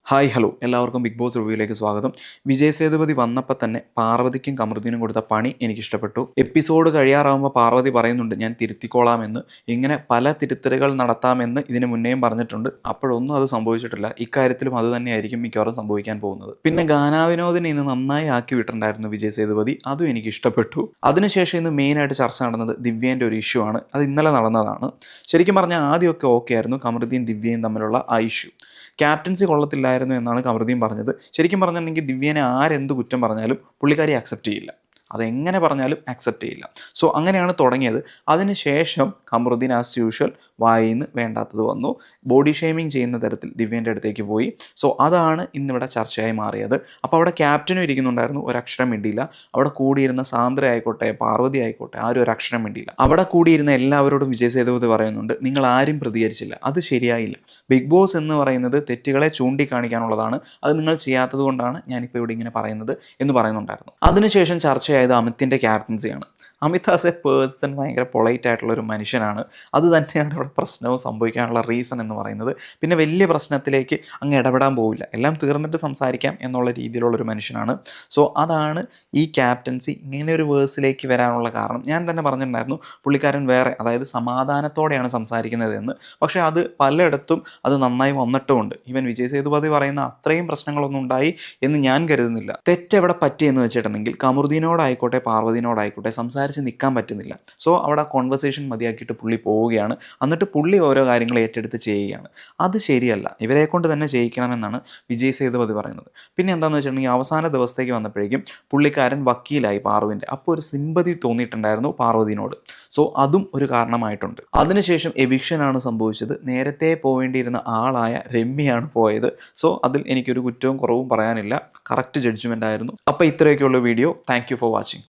Hi hello എല്ലാവർക്കും big boss റിവ്യൂയിലേക്ക് സ്വാഗതം. വിജയ് സേതുപതി വന്നപ്പോൾ തന്നെ പാർവതിക്കും കമറുദ്ദീനും കൊടുത്ത പണി എനിക്കിഷ്ടപ്പെട്ടു. എപ്പിസോഡ് കഴിയാറാകുമ്പോൾ പാർവതി പറയുന്നുണ്ട് ഞാൻ തിരുത്തിക്കോളാമെന്ന്. ഇങ്ങനെ പല തിരുത്തലുകൾ നടത്താമെന്ന് ഇതിന് മുന്നേയും പറഞ്ഞിട്ടുണ്ട്. അപ്പോഴൊന്നും അത് സംഭവിച്ചിട്ടില്ല. ഇക്കാര്യത്തിലും അത് തന്നെയായിരിക്കും മിക്കവാറും സംഭവിക്കാൻ പോകുന്നത്. പിന്നെ ഗാനാവിനോദിനെ ഇന്ന് നന്നായി ആക്കി വിട്ടിട്ടുണ്ടായിരുന്നു വിജയ് സേതുപതി. അതും എനിക്ക് ഇഷ്ടപ്പെട്ടു. അതിനുശേഷം ഇന്ന് മെയിനായിട്ട് ചർച്ച നടന്നത് ദിവ്യേൻ്റെ ഒരു ഇഷ്യൂ ആണ്. അത് ഇന്നലെ നടന്നതാണ്. ശരിക്കും പറഞ്ഞാൽ ആദ്യമൊക്കെ ഓക്കെ ആയിരുന്നു കമറുദ്ദീൻ ദിവ്യയും തമ്മിലുള്ള ആ ഇഷ്യൂ. ക്യാപ്റ്റൻസി കൊള്ളത്തില്ലായിരുന്നു എന്നാണ് കമറുദ്ദീൻ പറഞ്ഞത്. ശരിക്കും പറഞ്ഞിട്ടുണ്ടെങ്കിൽ ദിവ്യനെ ആരെന്ത് കുറ്റം പറഞ്ഞാലും പുള്ളിക്കാരി അക്സെപ്റ്റ് ചെയ്യില്ല. അതെങ്ങനെ പറഞ്ഞാലും അക്സെപ്റ്റ് ചെയ്യില്ല. സോ അങ്ങനെയാണ് തുടങ്ങിയത്. അതിനുശേഷം കമറുദ്ദീൻ ആസ് യൂഷ്വൽ വായിന്ന് വേണ്ടാത്തത് വന്നു. ബോഡി ഷെയ്മിങ് ചെയ്യുന്ന തരത്തിൽ ദിവ്യേൻ്റെ അടുത്തേക്ക് പോയി. സോ അതാണ് ഇന്നിവിടെ ചർച്ചയായി മാറിയത്. അപ്പോൾ അവിടെ ക്യാപ്റ്റനും ഇരിക്കുന്നുണ്ടായിരുന്നു, ഒരക്ഷരം മിണ്ടിയില്ല. അവിടെ കൂടിയിരുന്ന സാന്ദ്ര ആയിക്കോട്ടെ പാർവതി ആയിക്കോട്ടെ ആരും ഒരക്ഷരം മിണ്ടിയില്ല. അവിടെ കൂടിയിരുന്ന എല്ലാവരോടും വിജയ് സേതുപതി പറയുന്നുണ്ട് നിങ്ങൾ ആരും പ്രതികരിച്ചില്ല, അത് ശരിയായില്ല. ബിഗ് ബോസ് എന്ന് പറയുന്നത് തെറ്റുകളെ ചൂണ്ടിക്കാണിക്കാനുള്ളതാണ്. അത് നിങ്ങൾ ചെയ്യാത്തത് കൊണ്ടാണ് ഞാനിപ്പോൾ ഇവിടെ ഇങ്ങനെ പറയുന്നത് എന്ന് പറയുന്നുണ്ടായിരുന്നു. അതിനുശേഷം ചർച്ചയായത് അമിതിൻ്റെ ക്യാപ്റ്റൻസിയാണ്. അമിത് ആസ് എ പേഴ്സൺ ഭയങ്കര പൊളൈറ്റ് ആയിട്ടുള്ള ഒരു മനുഷ്യനാണ്. അത് തന്നെയാണ് ഇവിടെ പ്രശ്നവും സംഭവിക്കാനുള്ള റീസൺ എന്ന് പറയുന്നത്. പിന്നെ വലിയ പ്രശ്നത്തിലേക്ക് അങ്ങ് ഇടപെടാൻ പോവില്ല, എല്ലാം തീർന്നിട്ട് സംസാരിക്കാം എന്നുള്ള രീതിയിലുള്ളൊരു മനുഷ്യനാണ്. സോ അതാണ് ഈ ക്യാപ്റ്റൻസി ഇങ്ങനെ ഒരു വേഴ്സിലേക്ക് വരാനുള്ള കാരണം. ഞാൻ തന്നെ പറഞ്ഞിട്ടുണ്ടായിരുന്നു പുള്ളിക്കാരൻ വേറെ, അതായത് സമാധാനത്തോടെയാണ് സംസാരിക്കുന്നത് എന്ന്. പക്ഷേ അത് പലയിടത്തും അത് നന്നായി വന്നിട്ടുമുണ്ട്. ഈവൻ വിജയ് സേതുപതി പറയുന്ന അത്രയും പ്രശ്നങ്ങളൊന്നും ഉണ്ടായി എന്ന് ഞാൻ കരുതുന്നില്ല. തെറ്റെവിടെ പറ്റിയെന്ന് വെച്ചിട്ടുണ്ടെങ്കിൽ കമറുദ്ദീനോടായിക്കോട്ടെ പാർവതിനോടായിക്കോട്ടെ സംസാരിച്ച് നിൽക്കാൻ പറ്റുന്നില്ല. സോ അവിടെ കോൺവെർസേഷൻ മതിയാക്കിയിട്ട് പുള്ളി പോവുകയാണ്. എന്നിട്ട് പുള്ളി ഓരോ കാര്യങ്ങൾ ഏറ്റെടുത്ത് ചെയ്യുകയാണ്. അത് ശരിയല്ല, ഇവരെ കൊണ്ട് തന്നെ ചെയ്യിക്കണമെന്നാണ് വിജയ് സേതുപതി പറയുന്നത്. പിന്നെ എന്താണെന്ന് വെച്ചിട്ടുണ്ടെങ്കിൽ അവസാന ദിവസത്തേക്ക് വന്നപ്പോഴേക്കും പുള്ളിക്കാരൻ വക്കീലായി പാർവിൻ്റെ. അപ്പോൾ ഒരു സിമ്പതി തോന്നിയിട്ടുണ്ടായിരുന്നു പാർവതിനോട്. സോ അതും ഒരു കാരണമായിട്ടുണ്ട്. അതിനുശേഷം എവിക്ഷനാണ് സംഭവിച്ചത്. നേരത്തെ പോവേണ്ടിയിരുന്ന ആളായ രമ്യയാണ് പോയത്. സോ അതിൽ എനിക്കൊരു കുറ്റവും കുറവും പറയാനില്ല. കറക്റ്റ് ജഡ്ജ്മെൻ്റ് ആയിരുന്നു. അപ്പോൾ ഇത്രയൊക്കെയുള്ള video. Thank you for watching.